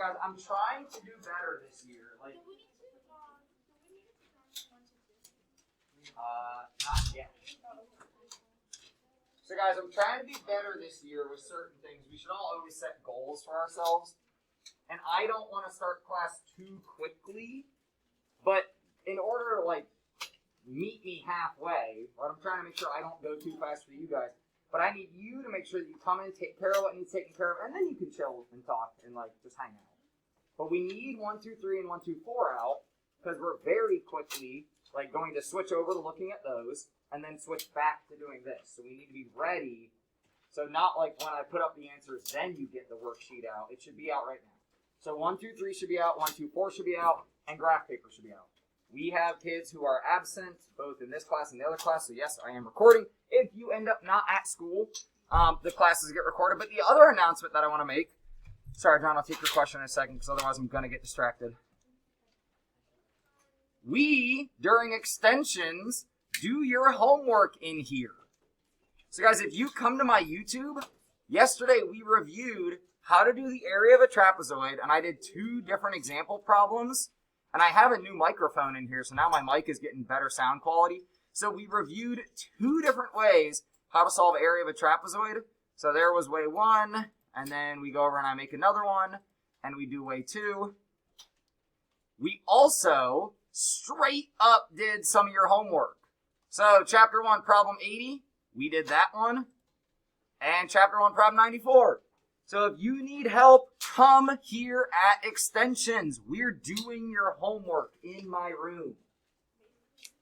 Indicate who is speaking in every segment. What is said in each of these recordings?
Speaker 1: guys, I'm trying to do better this year. Like, not yet. So guys, I'm trying to be better this year with certain things. We should all always set goals for ourselves. And I don't want to start class too quickly, but in order to like meet me halfway, right, I'm trying to make sure I don't go too fast for you guys. But I need you to make sure that you come in, take care of what needs taken care of, and then you can chill and talk and like just hang out. But we need 1, 2, 3, and 1, 2, 4 out because we're very quickly like going to switch over to looking at those and then switch back to doing this. So we need to be ready. So not like when I put up the answers, then you get the worksheet out. It should be out right now. So 1, 2, 3 should be out, 1, 2, 4 should be out, and graph paper should be out. We have kids who are absent, both in this class and the other class, so yes, I am recording. If you end up not at school, the classes get recorded. But the other announcement that I want to make, sorry, John, I'll take your question in a second, because otherwise I'm going to get distracted. We, during extensions, do your homework in here. So guys, if you come to my YouTube, yesterday we reviewed how to do the area of a trapezoid, and I did 2 different example problems. And I have a new microphone in here, so now my mic is getting better sound quality. So we reviewed 2 different ways how to solve area of a trapezoid. So there was way 1, and then we go over and I make another one, and we do way 2. We also straight up did some of your homework. So chapter 1, problem 80, we did that one. And chapter 1, problem 94. So if you need help, come here at Extensions. We're doing your homework in my room.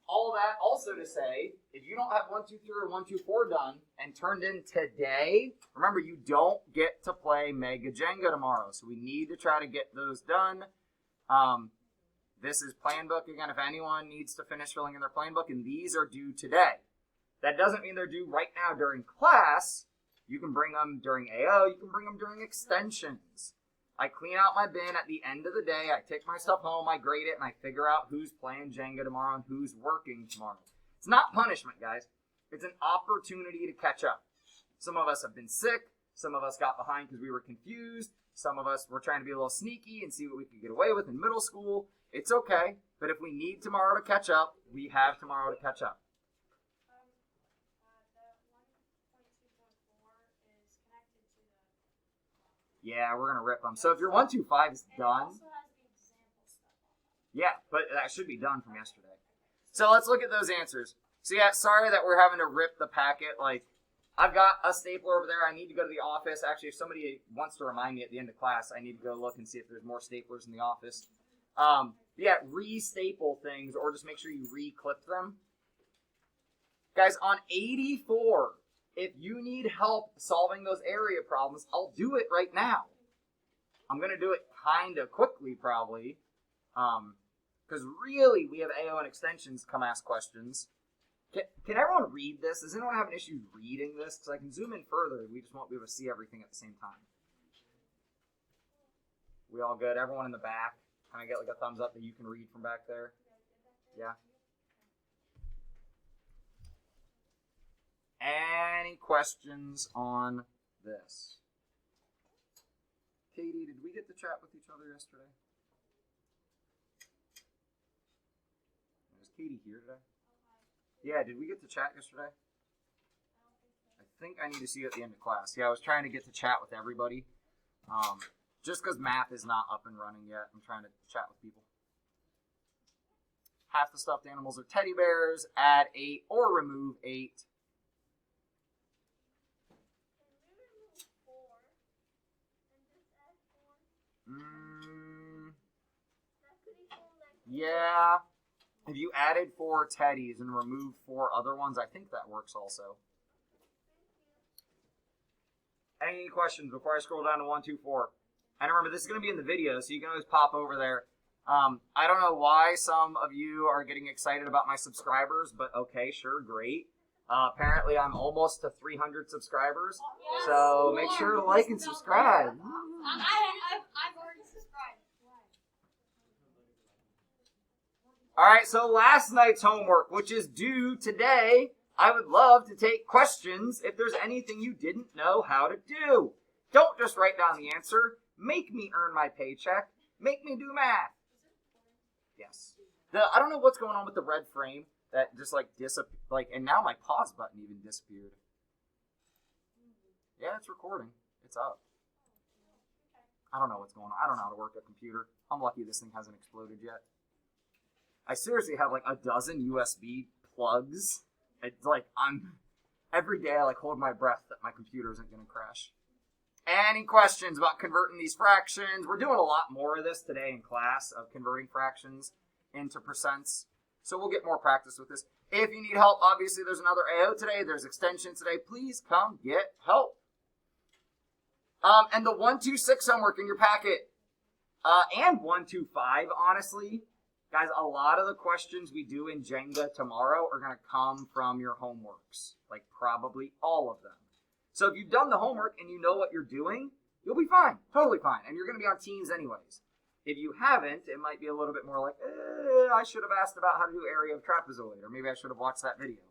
Speaker 1: All that also to say, if you don't have 1, 2, 3 or 1, 2, 4 done and turned in today, remember you don't get to play Mega Jenga tomorrow. So we need to try to get those done. This is plan book. Again, if anyone needs to finish filling in their plan book, and these are due today. That doesn't mean they're due right now during class. You can bring them during AO. You can bring them during extensions. I clean out my bin at the end of the day. I take my stuff home. I grade it, and I figure out who's playing Jenga tomorrow and who's working tomorrow. It's not punishment, guys. It's an opportunity to catch up. Some of us have been sick. Some of us got behind because we were confused. Some of us were trying to be a little sneaky and see what we could get away with in middle school. It's okay. But if we need tomorrow to catch up, we have tomorrow to catch up. Yeah, we're going to rip them. So if your 1, 2, 5 is done. Yeah, but that should be done from yesterday. So let's look at those answers. So yeah, sorry that we're having to rip the packet. Like, I've got a stapler over there. I need to go to the office. Actually, if somebody wants to remind me at the end of class, I need to go look and see if there's more staplers in the office. Yeah, re-staple things or just make sure you re-clip them. Guys, on 84... if you need help solving those area problems, I'll do it right now. I'm going to do it kind of quickly, probably. Because really, we have AO and extensions come ask questions. Can everyone read this? Does anyone have an issue reading this? Because I can zoom in further. We just won't be able to see everything at the same time. We all good? Everyone in the back? Can I get like a thumbs up that you can read from back there? Yeah? Any questions on this? Katie, did we get to chat with each other yesterday? Was Katie here today? Yeah, did we get to chat yesterday? I think I need to see you at the end of class. Yeah, I was trying to get to chat with everybody. Just because math is not up and running yet, I'm trying to chat with people. Half the stuffed animals are teddy bears. Add 8 or remove 8. Yeah. If you added 4 teddies and removed 4 other ones, I think that works also. Any questions before I scroll down to 1, 2, 4? And remember, this is going to be in the video, so you can always pop over there. I don't know why some of you are getting excited about my subscribers, but okay, sure, great. Apparently, I'm almost to 300 subscribers, so make sure to like and subscribe.
Speaker 2: I've already subscribed.
Speaker 1: All right, so last night's homework, which is due today, I would love to take questions if there's anything you didn't know how to do. Don't just write down the answer. Make me earn my paycheck. Make me do math. Yes. I don't know what's going on with the red frame that just like and now my pause button even disappeared. Yeah, it's recording. It's up. I don't know what's going on. I don't know how to work a computer. I'm lucky this thing hasn't exploded yet. I seriously have like a dozen USB plugs. It's like every day I like hold my breath that my computer isn't going to crash. Any questions about converting these fractions? We're doing a lot more of this today in class of converting fractions into percents. So we'll get more practice with this. If you need help, obviously there's another AO today. There's extension today. Please come get help. And the 126 homework in your packet, and 125, honestly. Guys, a lot of the questions we do in Jenga tomorrow are going to come from your homeworks. Like probably all of them. So if you've done the homework and you know what you're doing, you'll be fine. Totally fine. And you're going to be on teams anyways. If you haven't, it might be a little bit more like, I should have asked about how to do area of trapezoid, or maybe I should have watched that video.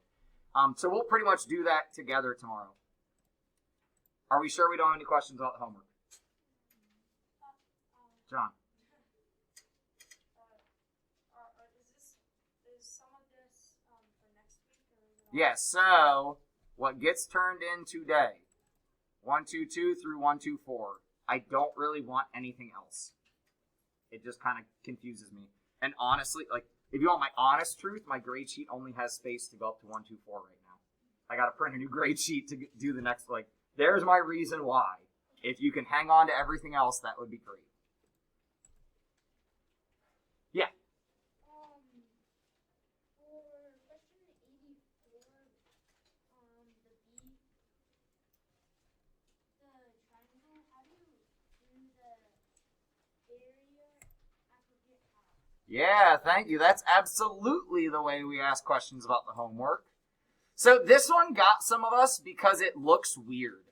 Speaker 1: So we'll pretty much do that together tomorrow. Are we sure we don't have any questions about the homework? John.
Speaker 2: Is some of this for next week?
Speaker 1: Yes, so what gets turned in today, 122 through 124, I don't really want anything else. It just kind of confuses me. And honestly, like, if you want my honest truth, my grade sheet only has space to go up to 124 right now. I got to print a new grade sheet to do the next, like, there's my reason why. If you can hang on to everything else, that would be great. Yeah.
Speaker 2: For question 84, the B, the triangle, how do you do the area aggregate half?
Speaker 1: Yeah, thank you. That's absolutely the way we ask questions about the homework. So this one got some of us because it looks weird.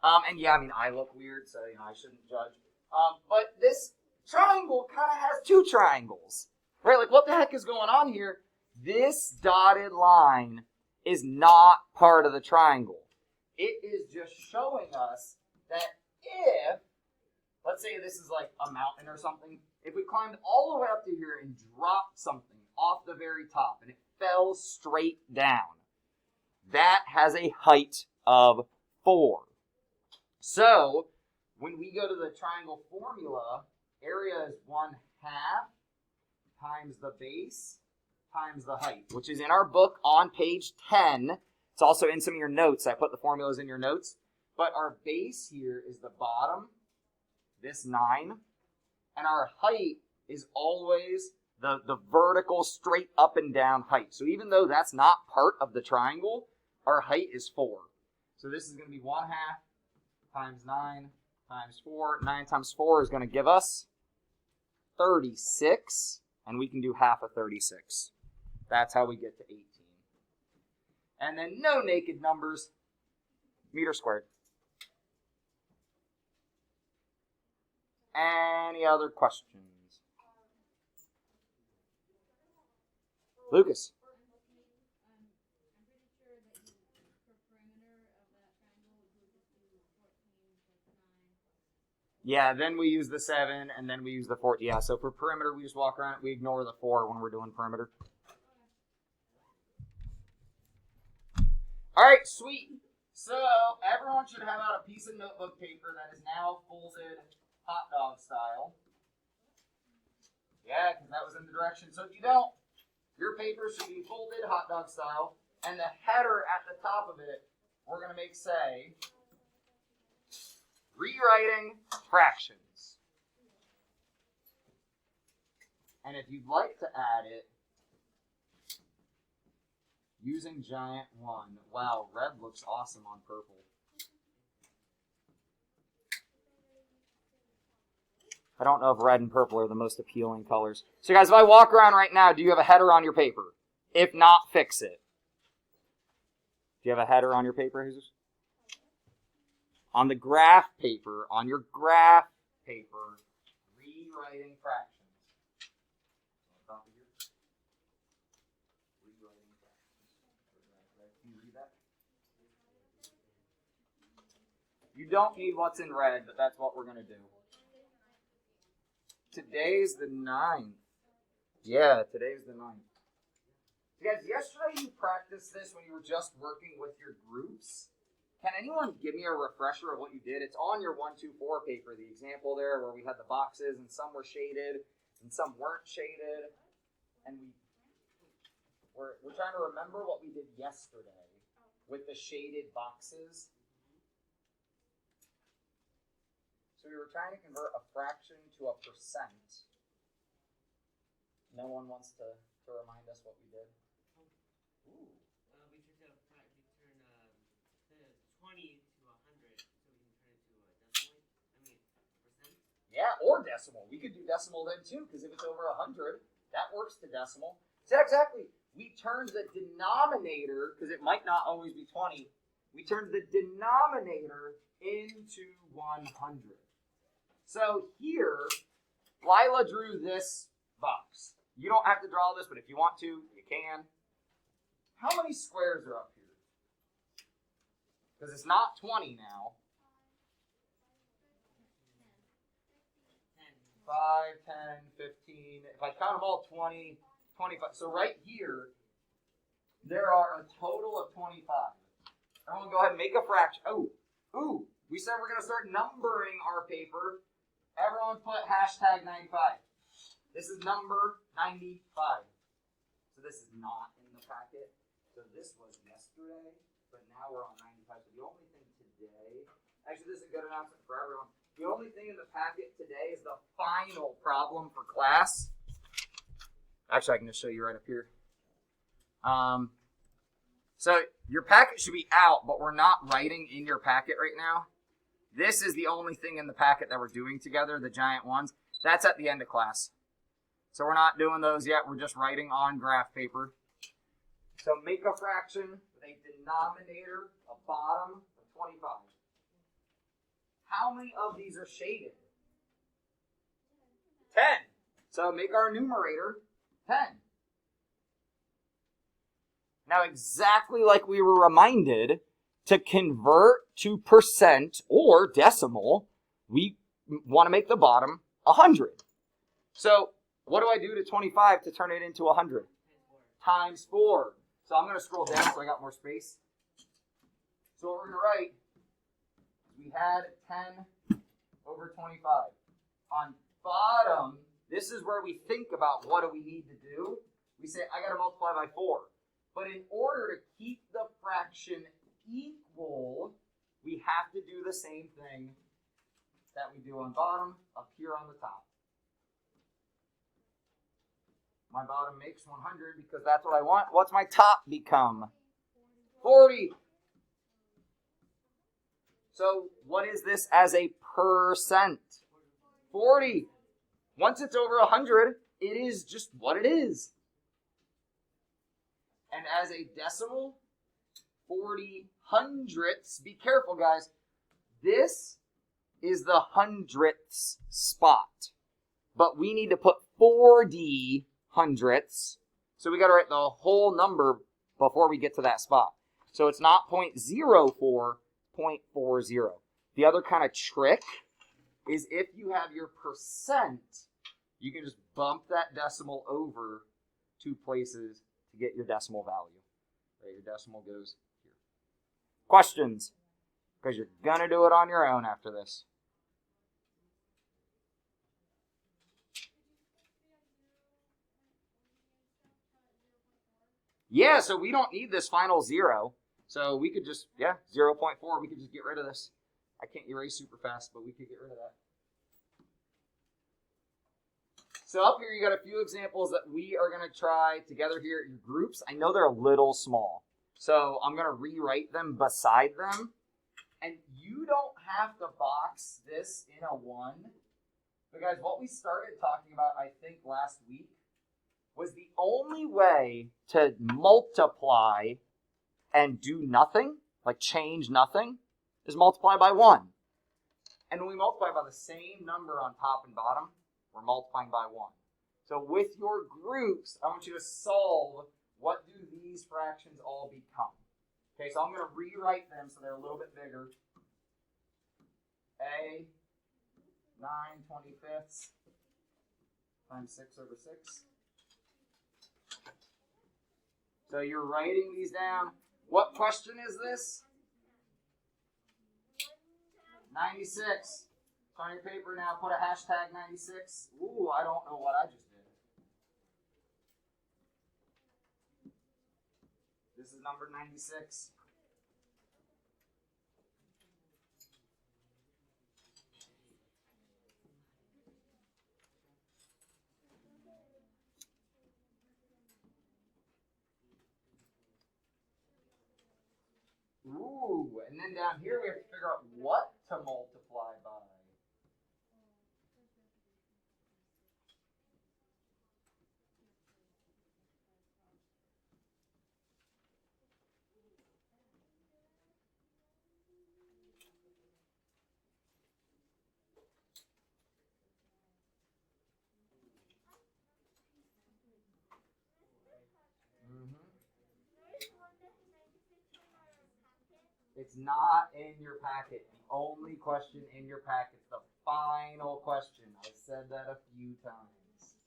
Speaker 1: And yeah, I mean, I look weird, so, I shouldn't judge. But this triangle kind of has two triangles, right? Like, what the heck is going on here? This dotted line is not part of the triangle. It is just showing us that if, let's say this is like a mountain or something, if we climbed all the way up to here and dropped something off the very top and it fell straight down, that has a height of 4. So, when we go to the triangle formula, area is 1/2 times the base times the height, which is in our book on page 10. It's also in some of your notes. I put the formulas in your notes. But our base here is the bottom, this 9, and our height is always the vertical straight up and down height. So even though that's not part of the triangle, our height is 4. So this is going to be 1/2 times 9 times 4. 9 times 4 is going to give us 36, and we can do half of 36. That's how we get to 18. And then no naked numbers, meter squared. Any other questions? Lucas. Yeah, then we use the 7, and then we use the 4. Yeah, so for perimeter, we just walk around. We ignore the 4 when we're doing perimeter. All right, sweet. So everyone should have out a piece of notebook paper that is now folded hot dog style. Yeah, because that was in the direction. So if you don't, your paper should be folded hot dog style, and the header at the top of it, we're going to make say, rewriting fractions. And if you'd like to add it, using giant 1. Wow, red looks awesome on purple. I don't know if red and purple are the most appealing colors. So guys, if I walk around right now, do you have a header on your paper? If not, fix it. Do you have a header on your paper, Jesus? On the graph paper, on your graph paper, rewriting fractions. Rewriting fractions. Can you read that? You don't need what's in red, but that's what we're going to do. Today's the 9th. Yeah, today's the 9th. Guys, yesterday you practiced this when you were just working with your groups. Can anyone give me a refresher of what you did? It's on your 1, 2, 4 paper, the example there where we had the boxes and some were shaded and some weren't shaded. And we're trying to remember what we did yesterday with the shaded boxes. So we were trying to convert a fraction to a percent. No one wants to remind us what we did. Ooh.
Speaker 3: We turn 20 to 100, so we can turn it to a decimal. Percent.
Speaker 1: Yeah, or decimal. We could do decimal then too, because if it's over 100, that works to decimal. So exactly. We turned the denominator, because it might not always be 20, we turned the denominator into 100. So here, Lila drew this box. You don't have to draw this, but if you want to, you can. How many squares are up here? Because it's not 20 now. 5, 10, 15. If I count them all, 20, 25. So right here, there are a total of 25. Everyone go ahead and make a fraction. Ooh. We said we're going to start numbering our paper. Everyone put hashtag 95. This is number 95. So this is not in the packet. So this was yesterday, but now we're on 95. So the only thing today, actually this is a good announcement for everyone. The only thing in the packet today is the final problem for class. Actually, I can just show you right up here. So your packet should be out, but we're not writing in your packet right now. This is the only thing in the packet that we're doing together, the giant ones. That's at the end of class. So we're not doing those yet. We're just writing on graph paper. So make a fraction with a denominator, a bottom of 25. How many of these are shaded? 10. So make our numerator 10. Now exactly like we were reminded, to convert to percent or decimal, we want to make the bottom 100. So what do I do to 25 to turn it into 100? Times 4. So I'm going to scroll down so I got more space. So what we're going to write, we had 10 over 25. On bottom, this is where we think about what do we need to do. We say, I got to multiply by 4. But in order to keep the fraction equal, we have to do the same thing that we do on bottom up here on the top. My bottom makes 100 because that's what I want. What's my top become? 40. So what is this as a percent? 40. Once it's over 100, it is just what it is. And as a decimal, 40 hundredths. Be careful, guys. This is the hundredths spot. But we need to put 40 hundredths. So we got to write the whole number before we get to that spot. So it's not 0.04, 0.40. The other kind of trick is if you have your percent, you can just bump that decimal over 2 places to get your decimal value. Right, your decimal goes here. Questions? Because you're going to do it on your own after this. Yeah, so we don't need this final 0. So we could just, 0.4, we could just get rid of this. I can't erase super fast, but we could get rid of that. So up here you got a few examples that we are going to try together here in groups. I know they're a little small, so I'm going to rewrite them beside them. And you don't have to box this in a 1. But guys, what we started talking about, I think, last week was the only way to multiply and do nothing, like change nothing, is multiply by 1. And when we multiply by the same number on top and bottom, we're multiplying by 1. So with your groups, I want you to solve what do these fractions all become. Okay, so I'm going to rewrite them so they're a little bit bigger. A, 9/25, times 6 over 6. So you're writing these down. What question is this? 96. It's on your paper now. Put a hashtag 96. Ooh, I don't know what I just did. This is number 96. Ooh, and then down here we have to figure out what to multiply by. It's not in your packet. The only question in your packet is the final question. I said that a few times.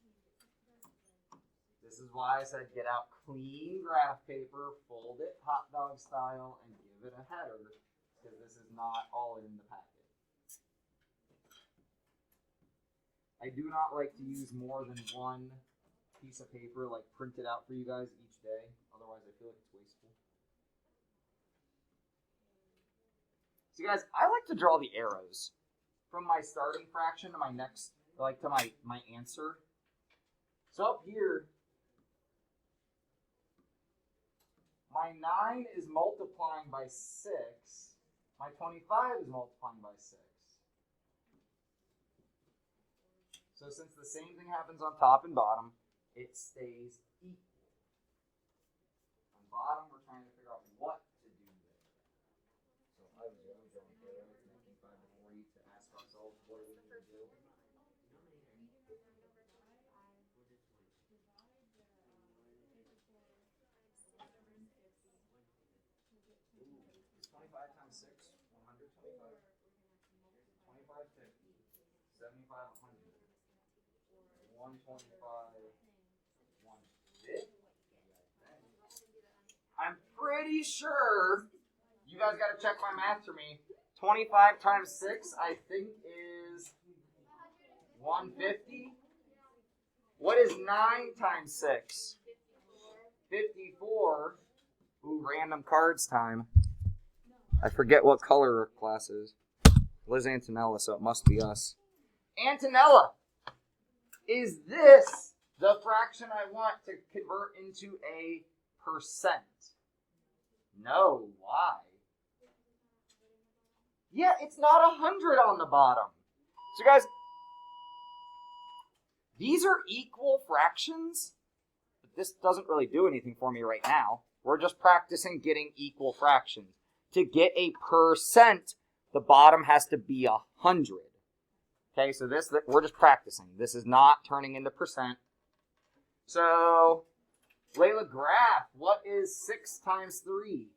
Speaker 1: This is why I said get out clean graph paper, fold it hot dog style, and give it a header, because this is not all in the packet. I do not like to use more than one piece of paper, like print it out for you guys each day. Otherwise, I feel like it's wasteful. So guys, I like to draw the arrows from my starting fraction to my next, like to my answer. So up here, my 9 is multiplying by 6. My 25 is multiplying by 6. So since the same thing happens on top and bottom, it stays equal. On bottom, we're trying to figure out what to do there. So I was drawing arrows, making 5 to 40 to ask ourselves what are we going to do. Ooh, 25 times 6, 125. 25, 50. 75, 100. 125, 150. I'm pretty sure you guys got to check my math for me. 25 times 6, I think, is 150. What is 9 times 6? 54. Ooh, random cards time. I forget what color her class is. Liz Antonella, so it must be us. Antonella, is this the fraction I want to convert into a percent? No. Why? Yeah, it's not 100 on the bottom. So guys, these are equal fractions, but this doesn't really do anything for me right now. We're just practicing getting equal fractions. To get a percent, the bottom has to be 100. Okay, so we're just practicing. This is not turning into percent. So, Layla, graph, what is 6 times 3?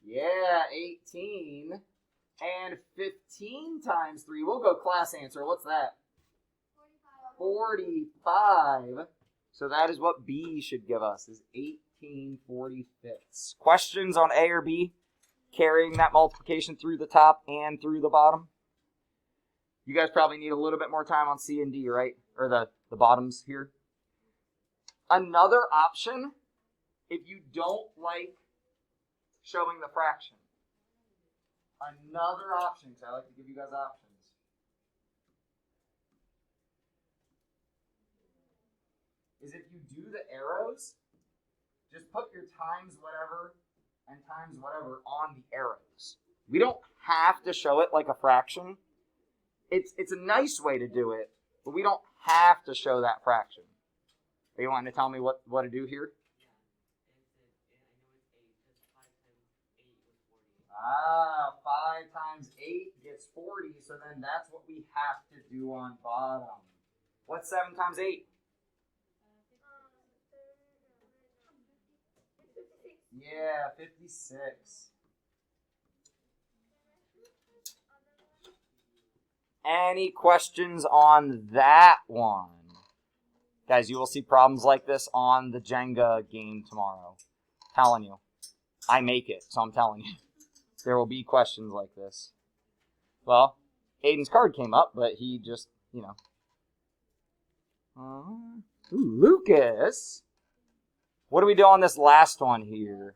Speaker 1: Yeah, 18. And 15 times 3. We'll go class answer. What's that? 45. So that is what B should give us, is 18/45. Questions on A or B? Carrying that multiplication through the top and through the bottom? You guys probably need a little bit more time on C and D, right? Or the bottoms here. Another option, if you don't like showing the fraction. Another option, because I like to give you guys options. Is if you do the arrows, just put your times whatever and times whatever on the arrows. We don't have to show it like a fraction. It's a nice way to do it, but we don't have to show that fraction. Are you wanting to tell me what to do here? Ah, 5 times 8 gets 40, so then that's what we have to do on bottom. What's 7 times 8? Yeah, 56. Any questions on that one? Guys, you will see problems like this on the Jenga game tomorrow. Telling you. I make it, so I'm telling you. There will be questions like this. Well, Aiden's card came up, but he just, you know. Ooh, Lucas. What do we do on this last one here?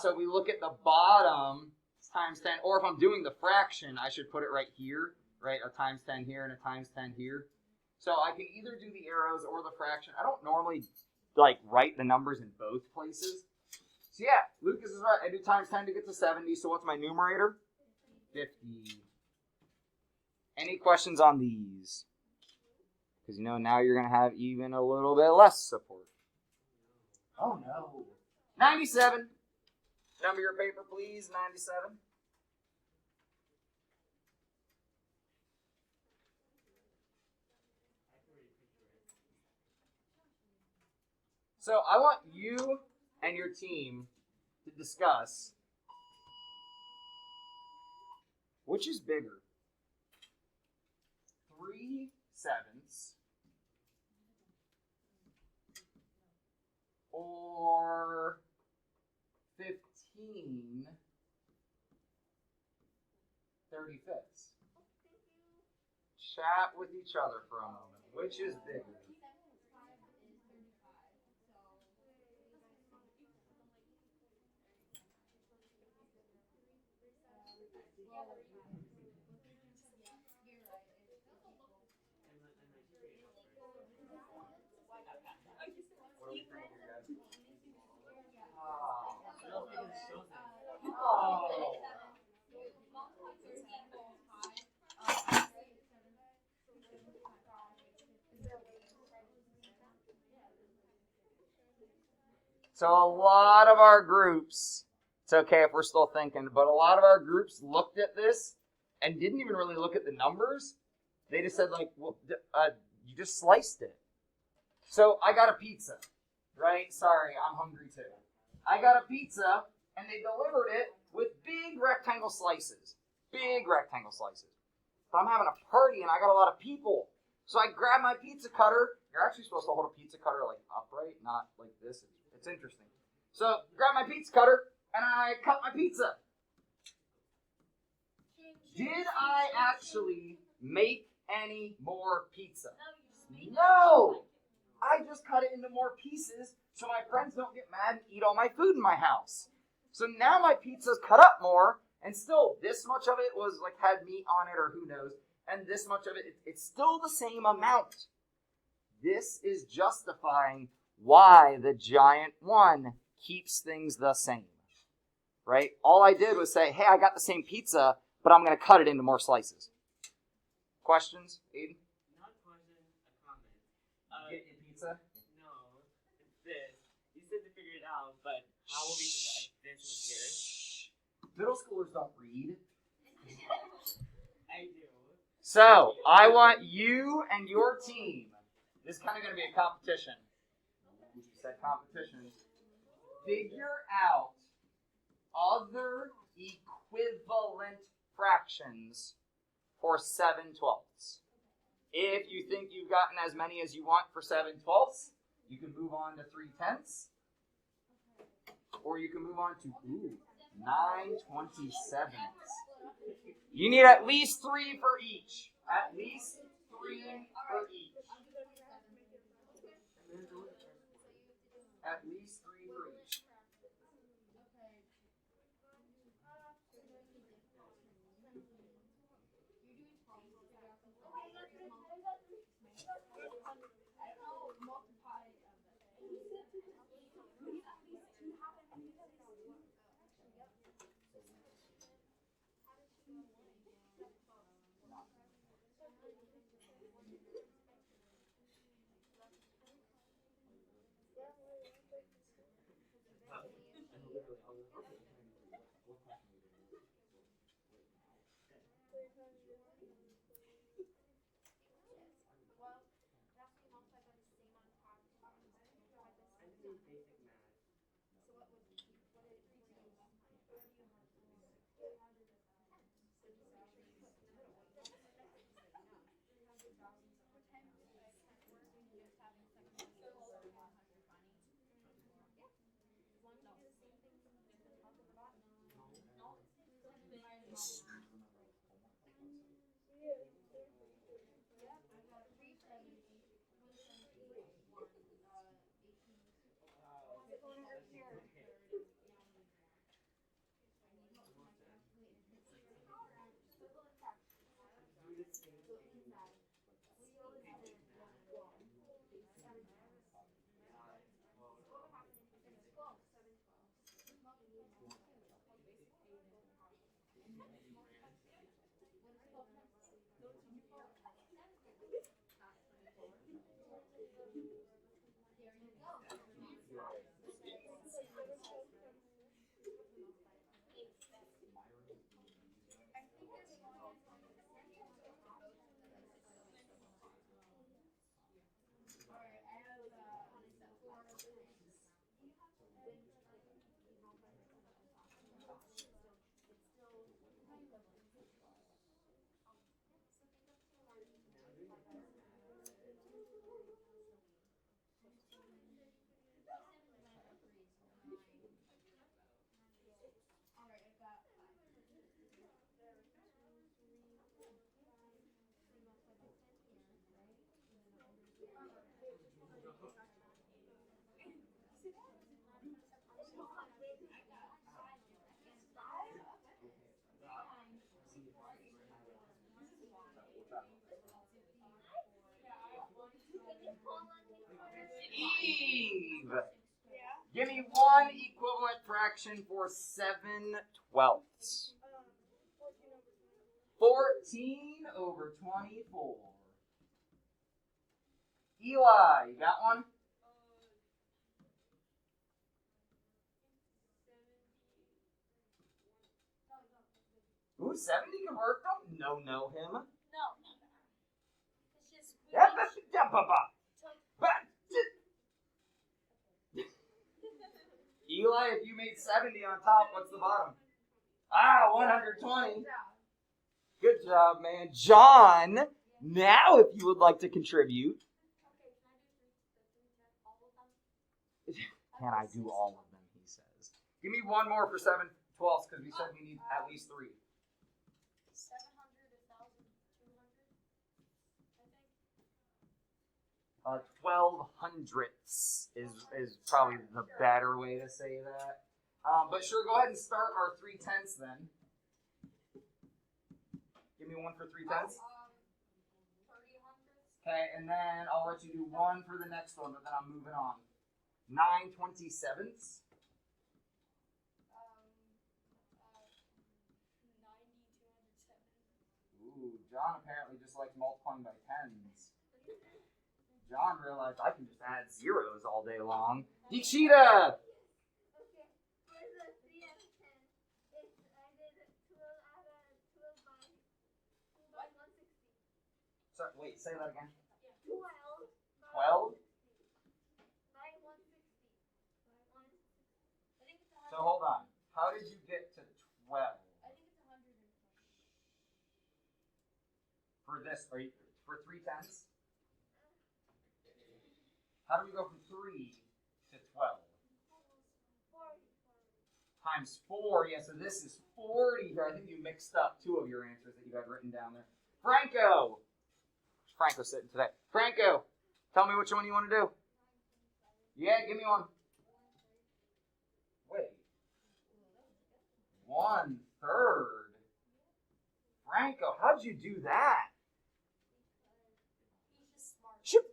Speaker 1: So we look at the bottom, it's times 10. Or if I'm doing the fraction, I should put it right here. Right, a times 10 here and a times 10 here. So I can either do the arrows or the fraction. I don't normally write the numbers in both places. So yeah, Lucas is right. I do times 10 to get to 70. So what's my numerator? 50. Any questions on these? Because you know now you're going to have even a little bit less support. Oh no. 97. Number your paper, please. 97. So I want you and your team to discuss which is bigger, 3/7 or 15/35. Chat with each other for a moment. Which is bigger? So a lot of our groups, it's okay if we're still thinking, but a lot of our groups looked at this and didn't even really look at the numbers. They just said well, you just sliced it. So I got a pizza, right? Sorry, I'm hungry too. I got a pizza and they delivered it with big rectangle slices. Big rectangle slices. But I'm having a party and I got a lot of people. So I grabbed my pizza cutter. You're actually supposed to hold a pizza cutter upright, not like this. It's interesting. So grab my pizza cutter and I cut my pizza. Did I actually make any more pizza? No! I just cut it into more pieces so my friends don't get mad and eat all my food in my house. So now my pizza's cut up more, and still this much of it was had meat on it or who knows, and this much of it, it's still the same amount. This is justifying why the giant one keeps things the same, right? All I did was say, hey, I got the same pizza, but I'm going to cut it into more slices. Questions, Aiden?
Speaker 3: Not a question, a comment.
Speaker 1: Get your pizza?
Speaker 3: No, it's this. You said to figure it out, but how will we figure out if this was here?
Speaker 1: Middle schoolers don't read.
Speaker 3: I do.
Speaker 1: So, I want you and your team, this is kind of going to be a competition. You said competition. Figure out other equivalent fractions for 7/12. If you think you've gotten as many as you want for 7/12, you can move on to 3/10. Or you can move on to 9/27. You need at least 3 for each. At least 3 for each. At least 3 for each.
Speaker 3: Basic math.
Speaker 1: Eve, give me one equivalent fraction for 7/12. 14 over 24. Eli, you got one? Ooh, 70 can work. Don't know him.
Speaker 2: No. It's just we
Speaker 1: Yeah,
Speaker 2: each
Speaker 1: Eli, if you made 70 on top, what's the bottom? 120. Good job, man. John, now if you would like to contribute. Can I do all of them, he says. Give me one more for 7/12 because we said we need at least 3.
Speaker 2: 700, 1,200, I think.
Speaker 1: 12 hundredths is probably the better way to say that. But sure, go ahead and start our 3/10 then. Give me one for 3/10.
Speaker 2: 30 hundredths.
Speaker 1: Okay, and then I'll let you do one for the next one, but then I'm moving on. 9/27.
Speaker 2: 90, 207.
Speaker 1: Ooh, John apparently just likes multiplying by tens. John realized I can just add zeros all day long. Dikshita!
Speaker 2: Okay, for the 3 out of 10, I did 12 out of 12 by 160.
Speaker 1: Sorry, wait, say that again.
Speaker 2: 12
Speaker 1: 12?
Speaker 2: by 160. I think it's 100.
Speaker 1: So hold on. How did you get to 12?
Speaker 2: I think it's 120.
Speaker 1: For this, for 3/10? How do we go from 3 to 12?
Speaker 2: 40.
Speaker 1: Times 4, yeah, so this is 40 here. I think you mixed up 2 of your answers that you had written down there. Franco! Where's Franco sitting today? Franco, tell me which one you want to do. Yeah, give me one. Wait. 1/3. Franco, how'd you do that?
Speaker 2: He's just smart.
Speaker 1: Shoot.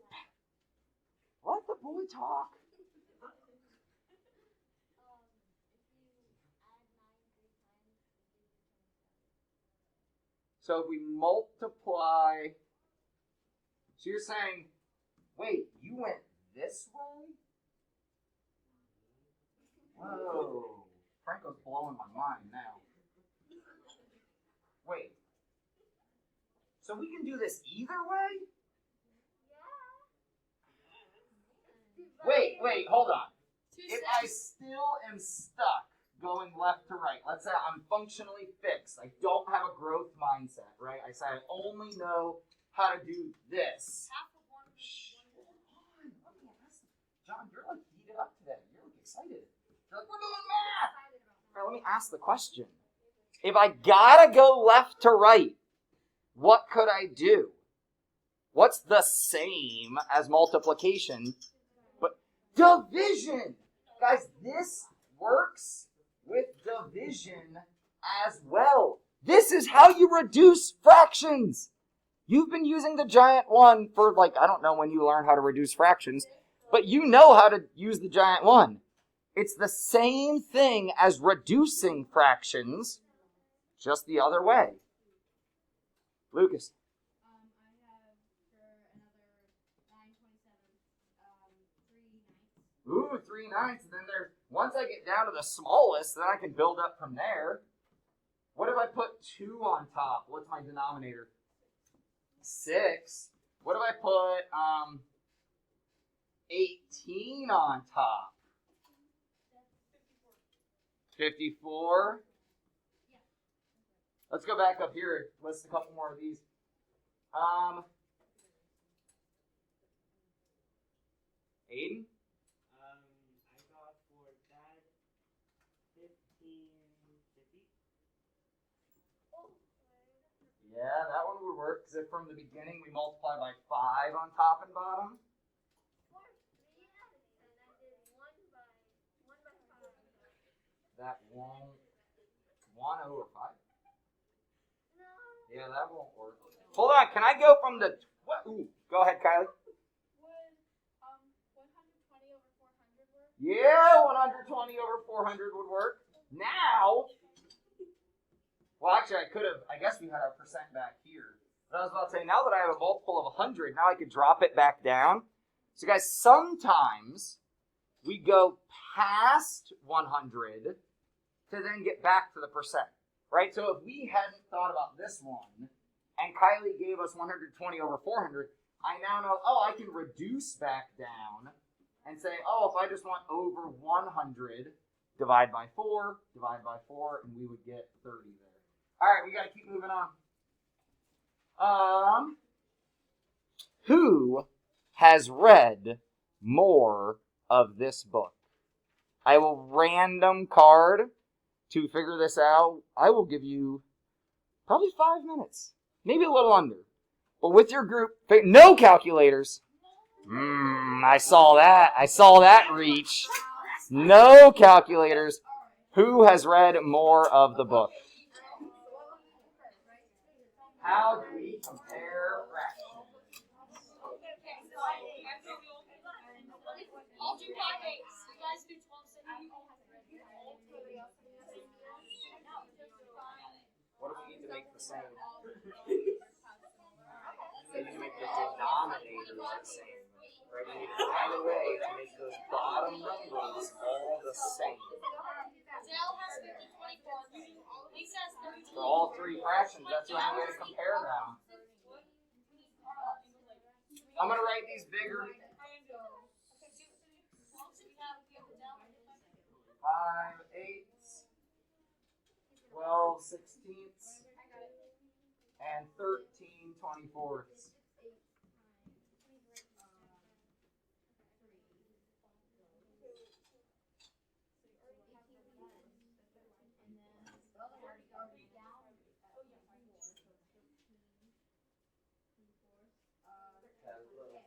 Speaker 1: Let the boy talk.
Speaker 2: If you add 9 3 times,
Speaker 1: So if we multiply, so you're saying, wait, you went this way? Whoa. Franco's blowing my mind now. Wait. So we can do this either way? Wait, hold on. If I still am stuck going left to right, let's say I'm functionally fixed. I don't have a growth mindset, right? I say I only know how to do this.
Speaker 2: half of 1
Speaker 1: Hold on. Let me ask. John, you're like heated up today. You're like excited. You're like, we're doing math. All right, let me ask the question. If I gotta go left to right, what could I do? What's the same as multiplication? But division! Guys, this works with division as well. This is how you reduce fractions. You've been using the giant 1 for, like, I don't know when you learned how to reduce fractions, but you know how to use the giant 1. It's the same thing as reducing fractions, just the other way. Lucas.
Speaker 2: I have for another 927, 3 ninths.
Speaker 1: Ooh, 3 ninths. And then once I get down to the smallest, then I can build up from there. What if I put 2 on top? What's my denominator? 6. What if I put 18 on top? 54. Let's go back up here. List a couple more of these. Aiden?
Speaker 3: I got for that 1550.
Speaker 1: Yeah, that one would work, because if from the beginning we multiply by 5 on top and bottom.
Speaker 2: And I did 1 by 5.
Speaker 1: That won't. 1 over 5?
Speaker 2: No.
Speaker 1: Yeah, that won't work. Hold on, can I go from the... What? Ooh, go ahead, Kylie.
Speaker 2: Would 120 over 400 work?
Speaker 1: Yeah, 120 over 400 would work. Now... Well, actually, I guess we had our percent back here. But I was about to say, now that I have a multiple of 100, now I could drop it back down. So guys, sometimes we go past 100 to then get back to the percent, right? So if we hadn't thought about this one, and Kylie gave us 120 over 400, I now know, I can reduce back down and say, if I just want over 100, divide by 4, and we would get 30 there. All right, we got to keep moving on. Who has read more of this book? I will random card to figure this out. I will give you probably 5 minutes, maybe a little under. But with your group, no calculators. I saw that. I saw that reach. No calculators. Who has read more of the book? How do we compare fractions?
Speaker 4: I'll do 5/8. You guys do 12/7.
Speaker 1: What do we need to make the same? We need to make the denominators the same. Right? We need to find a way to make those bottom numbers all the same.
Speaker 4: Dale has 24. Lisa has 13.
Speaker 1: For all 3 fractions, that's the only way to compare them. I'm going to write these bigger. 5/8, 12/16, and 13/24.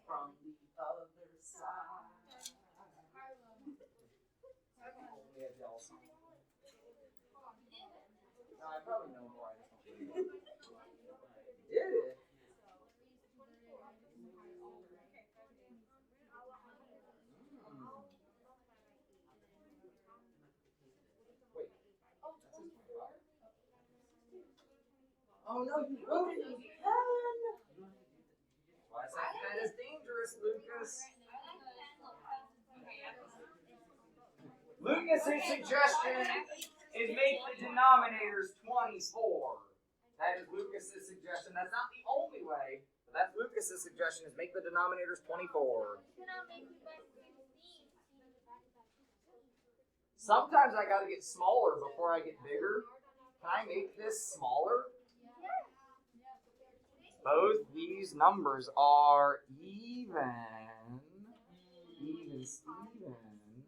Speaker 1: From the other side. No, I probably know why. Did it? Wait. Oh no, you wrote it in pen! Why is that pen is dangerous, Lucas? Lucas's suggestion is make the denominators 24. That is Lucas's suggestion. That's not the only way, but that's Lucas's suggestion is make the denominators 24. Sometimes I gotta get smaller before I get bigger. Can I make this smaller? Both these numbers are even. Even Steven.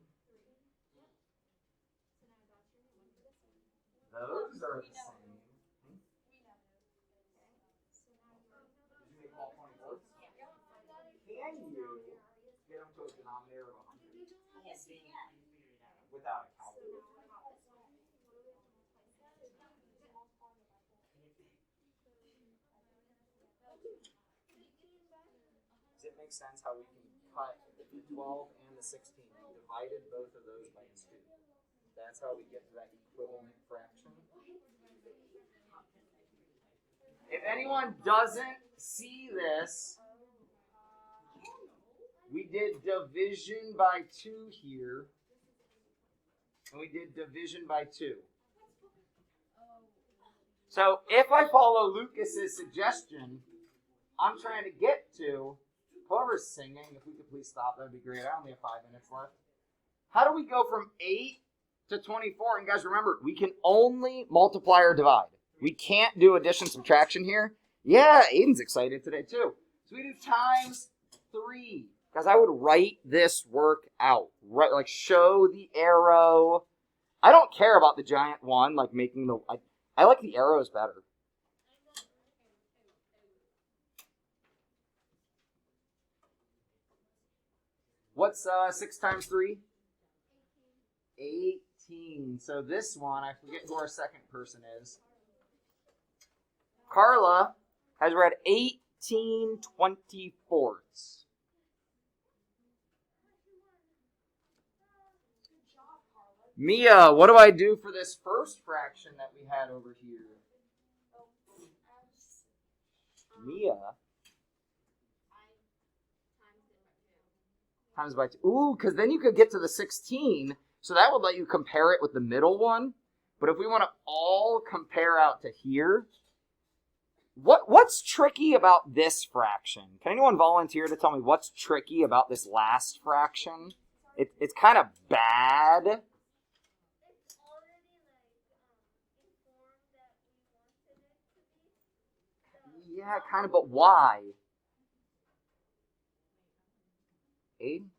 Speaker 1: Those times are the same. Did you make all 24s? Can you get them to a denominator of 100 without a calculator? Does it make sense how we can cut the 12 and the 16? We divided both of those by 2. That's how we get to that equivalent fraction. If anyone doesn't see this, we did division by 2 here. And we did division by 2. So if I follow Lucas's suggestion, I'm trying to get to, whoever's singing, if we could please stop, that would be great. I only have 5 minutes left. How do we go from 8 to 24? And guys, remember, we can only multiply or divide. We can't do addition, subtraction here. Yeah, Aiden's excited today too. So we do times 3. Guys, I would write this work out. Right, like show the arrow. I don't care about the giant one, like making the... I like the arrows better. What's 6 times 3? 18. So this one, I forget who our second person is. Carla has read 18/24. Mia, what do I do for this first fraction that we had over here? Mia. Times by 2. Ooh, because then you could get to the 16, so that would let you compare it with the middle one. But if we want to all compare out to here, what's tricky about this fraction? Can anyone volunteer to tell me what's tricky about this last fraction? It's kind of bad.
Speaker 2: It's already informed that we wanted it to be.
Speaker 1: Yeah, kind of, but why? Aid?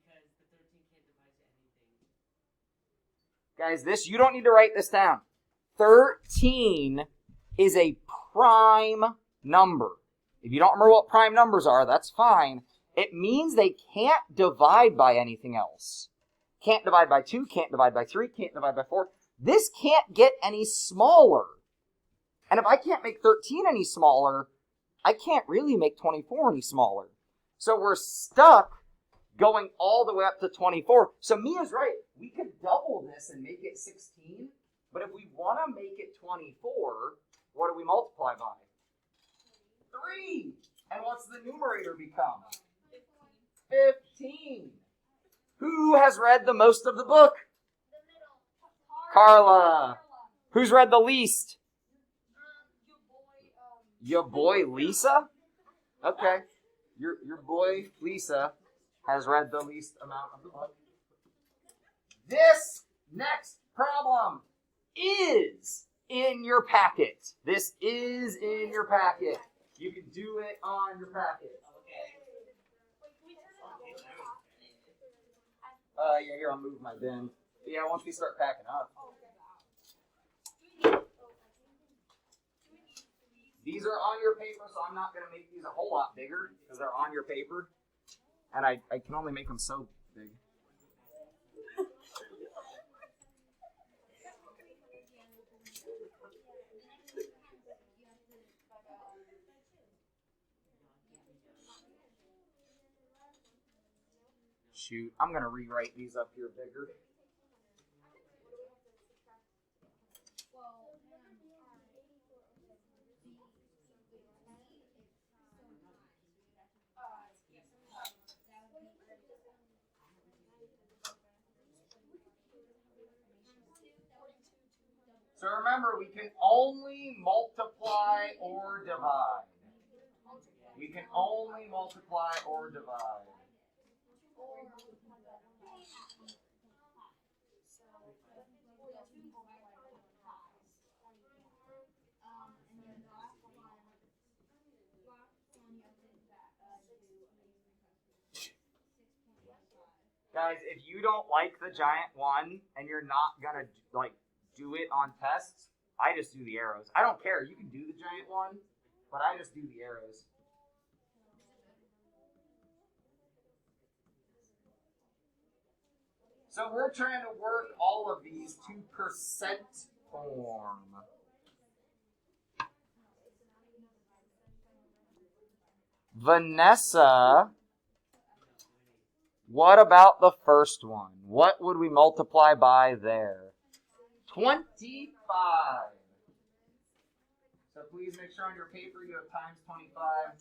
Speaker 3: Because the 13 can't divide to anything.
Speaker 1: Guys, you don't need to write this down. 13 is a prime number. If you don't remember what prime numbers are, that's fine. It means they can't divide by anything else. Can't divide by 2, can't divide by 3, can't divide by 4. This can't get any smaller. And if I can't make 13 any smaller, I can't really make 24 any smaller. So we're stuck going all the way up to 24. So Mia's right. We could double this and make it 16. But if we want to make it 24, what do we multiply by? 3. And what's the numerator become? 15. Who has read the most of the book?
Speaker 2: The middle.
Speaker 1: Carla. Who's read the least? Your boy Lisa? Okay. Your boy Lisa has read the least amount of the book. This next problem is in your packet. This is in your packet. You can do it on your packet. Yeah, here, I'll move my bin. Yeah, once we start packing up. These are on your paper, so I'm not going to make these a whole lot bigger because they're on your paper. And I can only make them so big. Shoot, I'm going to rewrite these up here bigger. So remember, we can only multiply or divide. We can only multiply or divide. Guys, if you don't like the giant one and you're not gonna do it on tests, I just do the arrows. I don't care. You can do the giant one, but I just do the arrows. So we're trying to work all of these to percent form. Vanessa, what about the first one? What would we multiply by there? 25. So please make sure on your paper you have times 25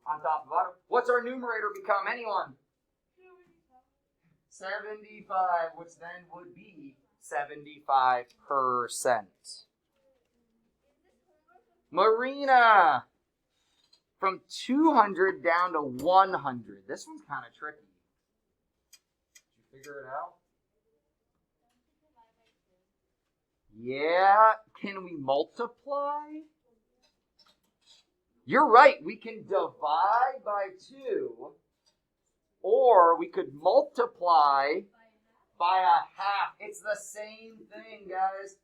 Speaker 1: on top of bottom. What's our numerator become? Anyone? 75, which then would be 75%. Marina, from 200 down to 100. This one's kind of tricky. Did you figure it out? Yeah, can we multiply? You're right, we can divide by 2, or we could multiply by a half. It's the same thing, guys.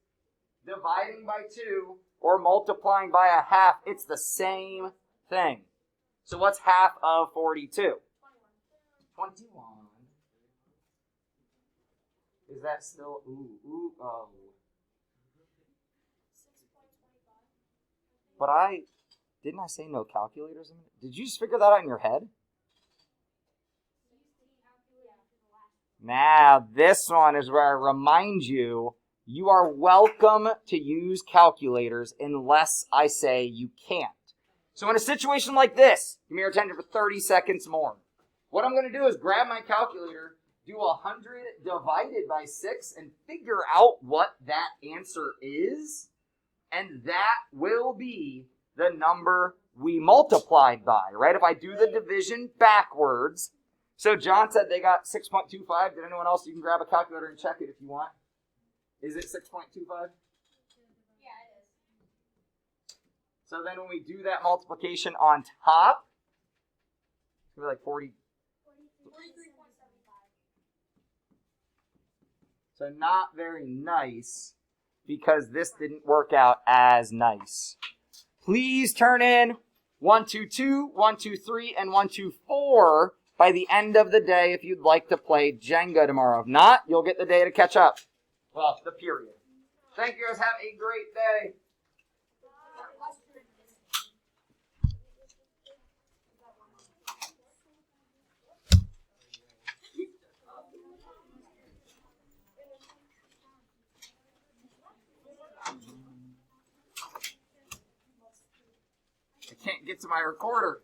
Speaker 1: Dividing by 2 or multiplying by a half, it's the same thing. So what's half of 42? 21. Is that still, oh. But didn't I say no calculators? Did you just figure that out in your head? Now, this one is where I remind you, you are welcome to use calculators unless I say you can't. So in a situation like this, give me your attention for 30 seconds more. What I'm going to do is grab my calculator, do 100 divided by 6, and figure out what that answer is. And that will be the number we multiplied by, right? If I do the division backwards. So John said they got 6.25. Did anyone else? You can grab a calculator and check it if you want. Is it 6.25?
Speaker 4: Yeah, it is.
Speaker 1: So then when we do that multiplication on top, it's going to be like 40.
Speaker 4: 43.75.
Speaker 1: So not very nice because this didn't work out as nice. Please turn in 122, 123, and 124 by the end of the day if you'd like to play Jenga tomorrow. If not, you'll get the day to catch up. Well, the period. Thank you guys. Have a great day. I can't get to my recorder.